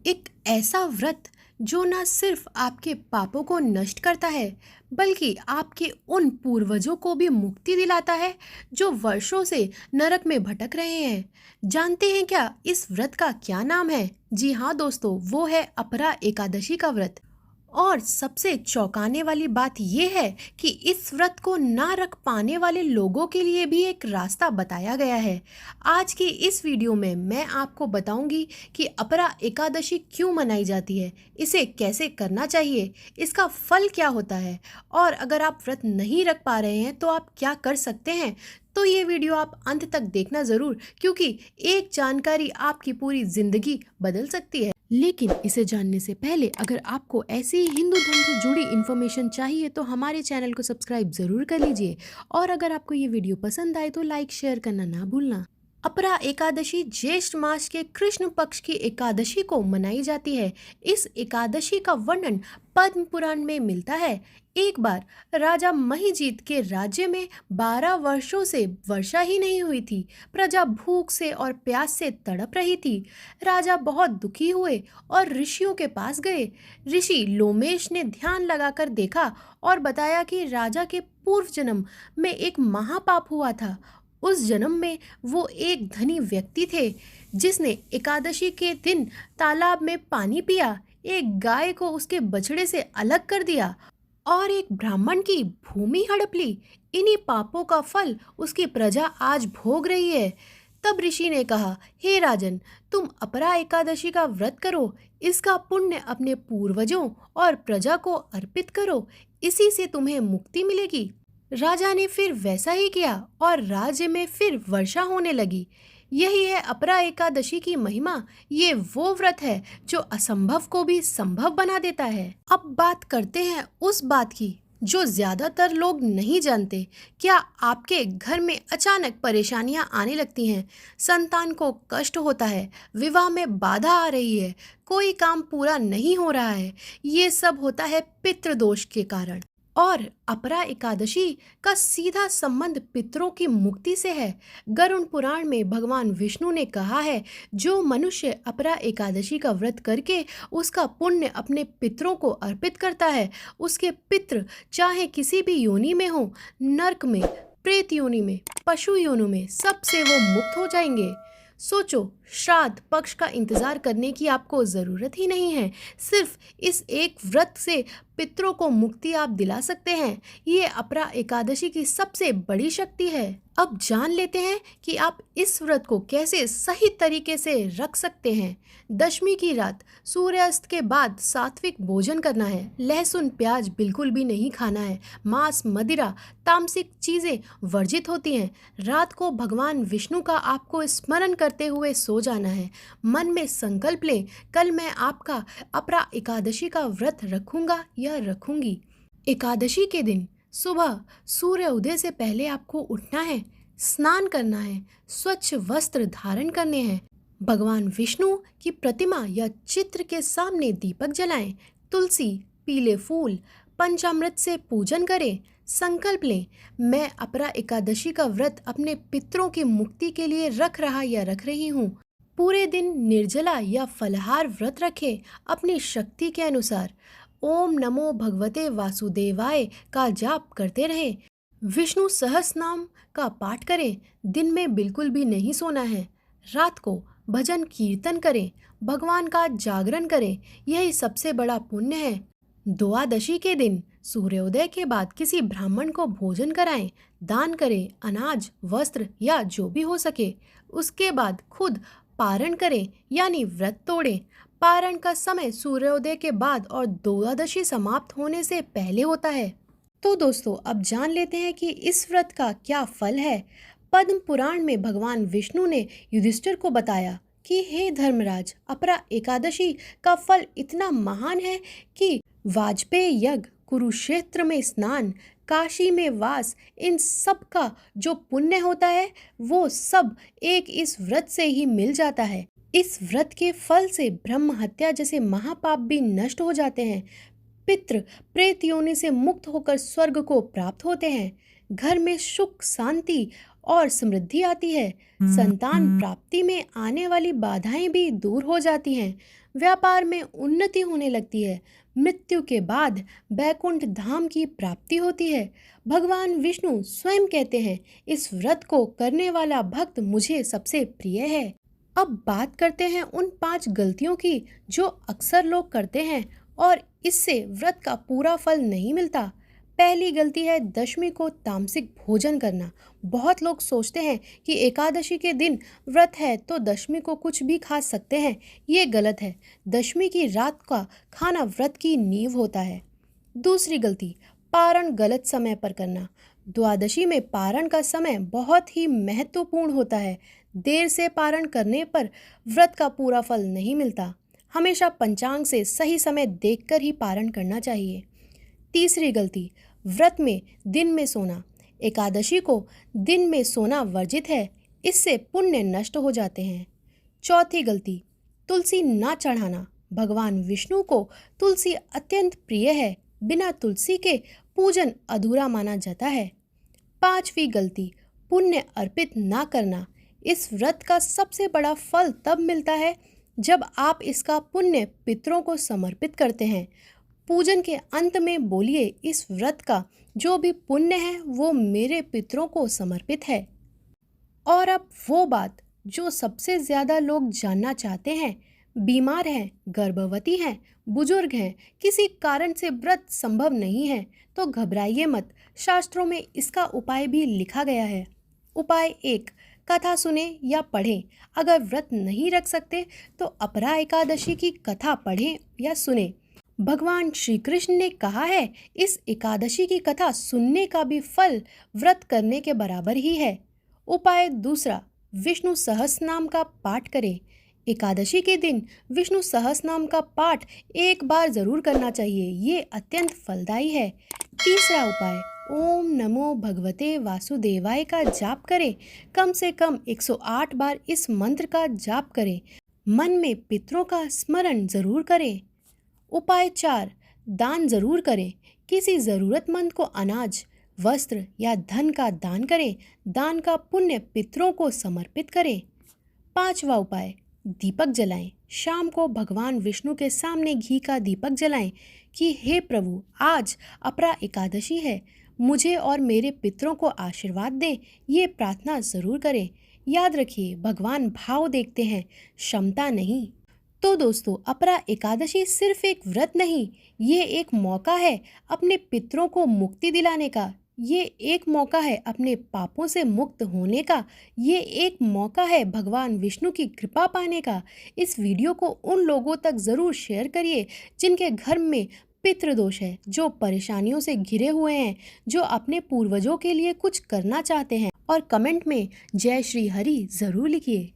एक ऐसा व्रत जो ना सिर्फ आपके पापों को नष्ट करता है बल्कि आपके उन पूर्वजों को भी मुक्ति दिलाता है जो वर्षों से नरक में भटक रहे हैं। जानते हैं क्या इस व्रत का क्या नाम है? जी हाँ दोस्तों, वो है अपरा एकादशी का व्रत। और सबसे चौंकाने वाली बात यह है कि इस व्रत को ना रख पाने वाले लोगों के लिए भी एक रास्ता बताया गया है। आज की इस वीडियो में मैं आपको बताऊंगी कि अपरा एकादशी क्यों मनाई जाती है, इसे कैसे करना चाहिए, इसका फल क्या होता है और अगर आप व्रत नहीं रख पा रहे हैं तो आप क्या कर सकते हैं। तो ये वीडियो आप अंत तक देखना ज़रूर, क्योंकि एक जानकारी आपकी पूरी ज़िंदगी बदल सकती है। लेकिन इसे जानने से पहले अगर आपको ऐसी ही हिंदू धर्म से जुड़ी इन्फॉर्मेशन चाहिए तो हमारे चैनल को सब्सक्राइब ज़रूर कर लीजिए और अगर आपको ये वीडियो पसंद आए तो लाइक शेयर करना ना भूलना। अपरा एकादशी ज्येष्ठ मास के कृष्ण पक्ष की एकादशी को मनाई जाती है। इस एकादशी का वर्णन पद्म पुराण में मिलता है। एक बार राजा महिजीत के राज्य में 12 वर्षों से वर्षा ही नहीं हुई थी। प्रजा भूख से और प्यास से तड़प रही थी। राजा बहुत दुखी हुए और ऋषियों के पास गए। ऋषि लोमेश ने ध्यान लगाकर देखा और बताया कि राजा के पूर्व जन्म में एक महापाप हुआ था। उस जन्म में वो एक धनी व्यक्ति थे जिसने एकादशी के दिन तालाब में पानी पिया, एक गाय को उसके बछड़े से अलग कर दिया और एक ब्राह्मण की भूमि हड़प ली। इन्हीं पापों का फल उसकी प्रजा आज भोग रही है। तब ऋषि ने कहा, हे राजन, तुम अपरा एकादशी का व्रत करो, इसका पुण्य अपने पूर्वजों और प्रजा को अर्पित करो, इसी से तुम्हें मुक्ति मिलेगी। राजा ने फिर वैसा ही किया और राज्य में फिर वर्षा होने लगी। यही है अपरा एकादशी की महिमा। ये वो व्रत है जो असंभव को भी संभव बना देता है। अब बात करते हैं उस बात की जो ज्यादातर लोग नहीं जानते। क्या आपके घर में अचानक परेशानियां आने लगती हैं? संतान को कष्ट होता है, विवाह में बाधा आ रही है, कोई काम पूरा नहीं हो रहा है? ये सब होता है पितृदोष के कारण। और अपरा एकादशी का सीधा संबंध पितरों की मुक्ति से है। गरुड़ पुराण में भगवान विष्णु ने कहा है, जो मनुष्य अपरा एकादशी का व्रत करके उसका पुण्य अपने पितरों को अर्पित करता है, उसके पितृ चाहे किसी भी योनि में हो, नरक में, प्रेत योनि में, पशु योनि में, सबसे वो मुक्त हो जाएंगे। सोचो, श्राद्ध पक्ष का इंतजार करने की आपको ज़रूरत ही नहीं है। सिर्फ इस एक व्रत से पितरों को मुक्ति आप दिला सकते हैं। ये अपरा एकादशी की सबसे बड़ी शक्ति है। अब जान लेते हैं कि आप इस व्रत को कैसे सही तरीके से रख सकते हैं। दशमी की रात सूर्यास्त के बाद सात्विक भोजन करना है। लहसुन प्याज बिल्कुल भी नहीं खाना है। मांस मदिरा तामसिक चीज़ें वर्जित होती हैं। रात को भगवान विष्णु का आपको स्मरण करते हुए सो जाना है। मन में संकल्प लें, कल मैं आपका अपरा एकादशी का व्रत रखूंगा या रखूंगी। एकादशी के दिन सुबह सूर्य उदय से पहले आपको उठना है, स्नान करना है, स्वच्छ वस्त्र धारण करने हैं, भगवान विष्णु की प्रतिमा या चित्र के सामने दीपक जलाएं, तुलसी, पीले फूल, पंचामृत से पूजन करें। संकल्प लें, मैं अपरा एकादशी का व्रत अपने पितरों की मुक्ति के लिए रख रहा या रख रही हूँ। पूरे दिन निर्जला या फलाहार व्रत रखें अपनी शक्ति के अनुसार। ओम नमो भगवते वासुदेवाय का जाप करते रहें। विष्णु सहस्रनाम का पाठ करें। दिन में बिल्कुल भी नहीं सोना है। रात को भजन कीर्तन करें, भगवान का जागरण करें, यही सबसे बड़ा पुण्य है। द्वादशी के दिन सूर्योदय के बाद किसी ब्राह्मण को भोजन कराएं, दान करें, अनाज, वस्त्र या जो भी हो सके। उसके बाद खुद पारण करें यानी व्रत तोड़ें। पारण का समय सूर्योदय के बाद और द्वादशी समाप्त होने से पहले होता है। तो दोस्तों, अब जान लेते हैं कि इस व्रत का क्या फल है। पद्म पुराण में भगवान विष्णु ने युधिष्ठिर को बताया कि हे धर्मराज, अपरा एकादशी का फल इतना महान है कि वाजपेयी यज्ञ, कुरुक्षेत्र में स्नान, काशी में वास, इन सब का जो पुण्य होता है वो सब एक इस व्रत से ही मिल जाता है। इस व्रत के फल से ब्रह्म हत्या जैसे महापाप भी नष्ट हो जाते हैं। पितृ प्रेत योनि से मुक्त होकर स्वर्ग को प्राप्त होते हैं। घर में सुख शांति और समृद्धि आती है। संतान प्राप्ति में आने वाली बाधाएं भी दूर हो जाती हैं। व्यापार में उन्नति होने लगती है। मृत्यु के बाद बैकुंठ धाम की प्राप्ति होती है। भगवान विष्णु स्वयं कहते हैं, इस व्रत को करने वाला भक्त मुझे सबसे प्रिय है। अब बात करते हैं उन 5 गलतियों की जो अक्सर लोग करते हैं और इससे व्रत का पूरा फल नहीं मिलता। पहली गलती है दशमी को तामसिक भोजन करना। बहुत लोग सोचते हैं कि एकादशी के दिन व्रत है तो दशमी को कुछ भी खा सकते हैं। ये गलत है। दशमी की रात का खाना व्रत की नींव होता है। दूसरी गलती, पारण गलत समय पर करना। द्वादशी में पारण का समय बहुत ही महत्वपूर्ण होता है। देर से पारण करने पर व्रत का पूरा फल नहीं मिलता। हमेशा पंचांग से सही समय देखकर ही पारण करना चाहिए। तीसरी गलती, व्रत में दिन में सोना। एकादशी को दिन में सोना वर्जित है, इससे पुण्य नष्ट हो जाते हैं। चौथी गलती, तुलसी ना चढ़ाना। भगवान विष्णु को तुलसी अत्यंत प्रिय है। बिना तुलसी के पूजन अधूरा माना जाता है। पांचवी गलती, पुण्य अर्पित ना करना। इस व्रत का सबसे बड़ा फल तब मिलता है जब आप इसका पुण्य पितरों को समर्पित करते हैं। पूजन के अंत में बोलिए, इस व्रत का जो भी पुण्य है वो मेरे पितरों को समर्पित है। और अब वो बात जो सबसे ज़्यादा लोग जानना चाहते हैं। बीमार हैं, गर्भवती हैं, बुजुर्ग हैं, किसी कारण से व्रत संभव नहीं है तो घबराइए मत। शास्त्रों में इसका उपाय भी लिखा गया है। उपाय 1, कथा सुने या पढ़ें। अगर व्रत नहीं रख सकते तो अपरा एकादशी की कथा पढ़ें या सुने। भगवान श्री कृष्ण ने कहा है, इस एकादशी की कथा सुनने का भी फल व्रत करने के बराबर ही है। उपाय दूसरा, विष्णु सहस्रनाम का पाठ करें। एकादशी के दिन विष्णु सहस्रनाम का पाठ एक बार जरूर करना चाहिए, ये अत्यंत फलदायी है। तीसरा उपाय, ओम नमो भगवते वासुदेवाय का जाप करें। कम से कम 108 बार इस मंत्र का जाप करें। मन में पितरों का स्मरण जरूर करें। उपाय 4, दान जरूर करें। किसी ज़रूरतमंद को अनाज, वस्त्र या धन का दान करें। दान का पुण्य पितरों को समर्पित करें। पांचवा उपाय, दीपक जलाएं। शाम को भगवान विष्णु के सामने घी का दीपक जलाएं कि हे प्रभु, आज अपरा एकादशी है, मुझे और मेरे पितरों को आशीर्वाद दें। ये प्रार्थना जरूर करें। याद रखिए, भगवान भाव देखते हैं, क्षमता नहीं। तो दोस्तों, अपरा एकादशी सिर्फ एक व्रत नहीं, ये एक मौका है अपने पितरों को मुक्ति दिलाने का। ये एक मौका है अपने पापों से मुक्त होने का। ये एक मौका है भगवान विष्णु की कृपा पाने का। इस वीडियो को उन लोगों तक ज़रूर शेयर करिए जिनके घर में पितृदोष है, जो परेशानियों से घिरे हुए हैं, जो अपने पूर्वजों के लिए कुछ करना चाहते हैं। और कमेंट में जय श्री हरि ज़रूर लिखिए।